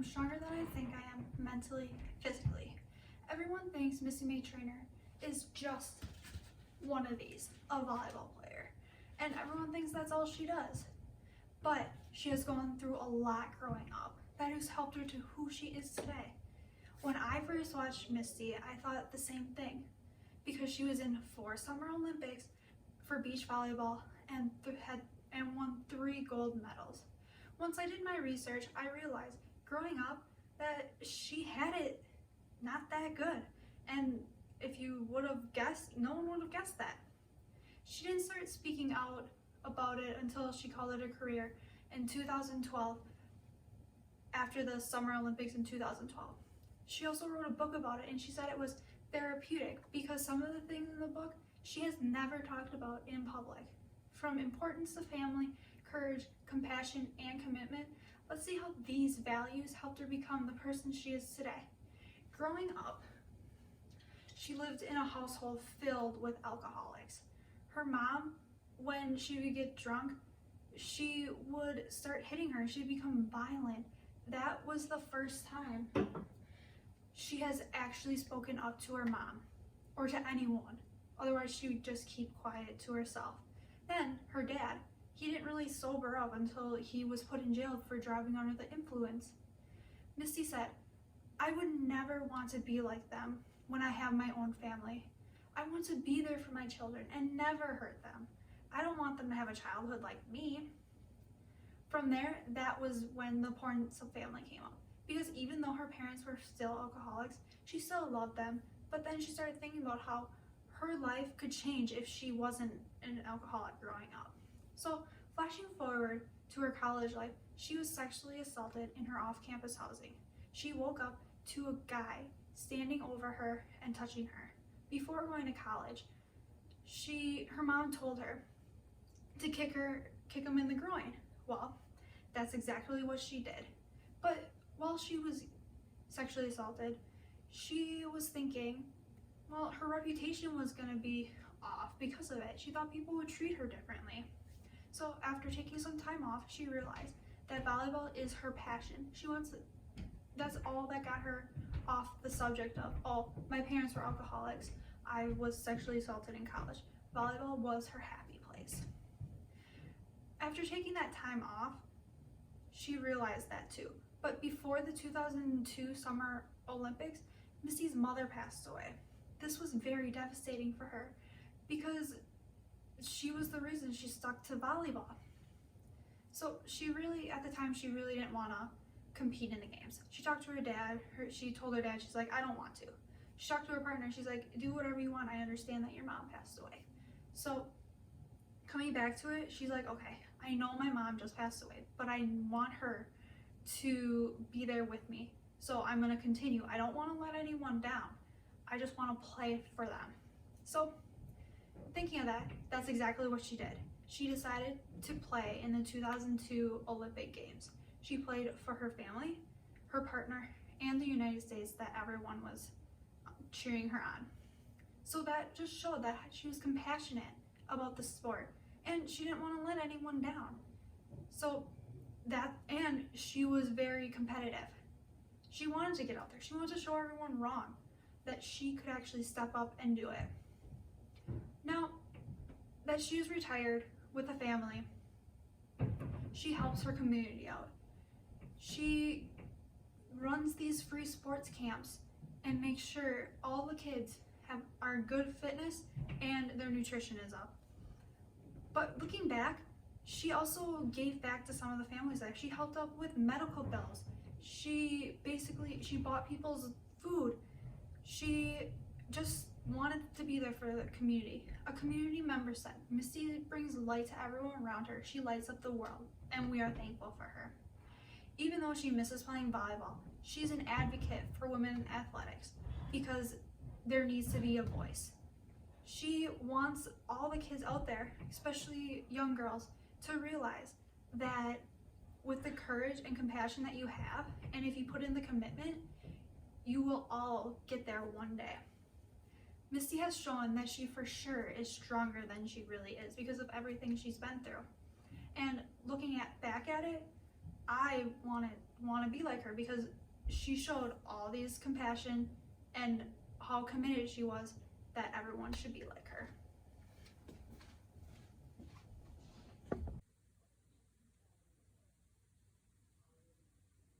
I'm stronger than I think I am, mentally, physically. Everyone thinks Missy May Trainer is just one of these, a volleyball player. And everyone thinks that's all she does. But she has gone through a lot growing up that has helped her to who she is today. When I first watched Misty, I thought the same thing because she was in 4 Summer Olympics for beach volleyball and won 3 gold medals. Once I did my research, I realized growing up that she had it not that good. And if you would have guessed, no one would have guessed that. She didn't start speaking out about it until she called it a career in 2012 after the Summer Olympics in 2012. She also wrote a book about it, and she said it was therapeutic because some of the things in the book she has never talked about in public. From importance of family, courage, compassion, and commitment, let's see how these values helped her become the person she is today. Growing up, she lived in a household filled with alcoholics. Her mom, when she would get drunk, she would start hitting her. She'd become violent. That was the first time she has actually spoken up to her mom or to anyone. Otherwise, she would just keep quiet to herself. Then her dad, he didn't really sober up until he was put in jail for driving under the influence. Misty said, "I would never want to be like them when I have my own family. I want to be there for my children and never hurt them. I don't want them to have a childhood like me." From there, that was when the importance of family came up. Because even though her parents were still alcoholics, she still loved them. But then she started thinking about how her life could change if she wasn't an alcoholic growing up. So, flashing forward to her college life, she was sexually assaulted in her off-campus housing. She woke up to a guy standing over her and touching her. Before going to college, her mom told her to kick him in the groin. Well, that's exactly what she did. But while she was sexually assaulted, she was thinking, well, her reputation was going to be off because of it. She thought people would treat her differently. So after taking some time off, she realized that volleyball is her passion. That's all that got her off the subject of, oh, my parents were alcoholics, I was sexually assaulted in college. Volleyball was her happy place. After taking that time off, she realized that too. But before the 2002 Summer Olympics, Misty's mother passed away. This was very devastating for her because she was the reason she stuck to volleyball. So at the time, she really didn't want to compete in the games. She talked to her dad. She told her dad, she's like, I don't want to. She talked to her partner. She's like, do whatever you want. I understand that your mom passed away. So coming back to it, she's like, okay, I know my mom just passed away, but I want her to be there with me. So I'm going to continue. I don't want to let anyone down. I just want to play for them. So thinking of that, that's exactly what she did. She decided to play in the 2002 Olympic Games. She played for her family, her partner, and the United States that everyone was cheering her on. So that just showed that she was compassionate about the sport and she didn't want to let anyone down. And she was very competitive. She wanted to get out there. She wanted to show everyone wrong that she could actually step up and do it. Now that she is retired with a family, she helps her community out. She runs these free sports camps and makes sure all the kids are in good fitness and their nutrition is up. But looking back, she also gave back to some of the families there. She helped out with medical bills. She bought people's food. She just wanted to be there for the community. A community member said, Misty brings light to everyone around her. She lights up the world, and we are thankful for her. Even though she misses playing volleyball, she's an advocate for women in athletics because there needs to be a voice. She wants all the kids out there, especially young girls, to realize that with the courage and compassion that you have, and if you put in the commitment, you will all get there one day. Misty has shown that she for sure is stronger than she really is because of everything she's been through. And looking back at it, I want to be like her, because she showed all these compassion and how committed she was that everyone should be like her.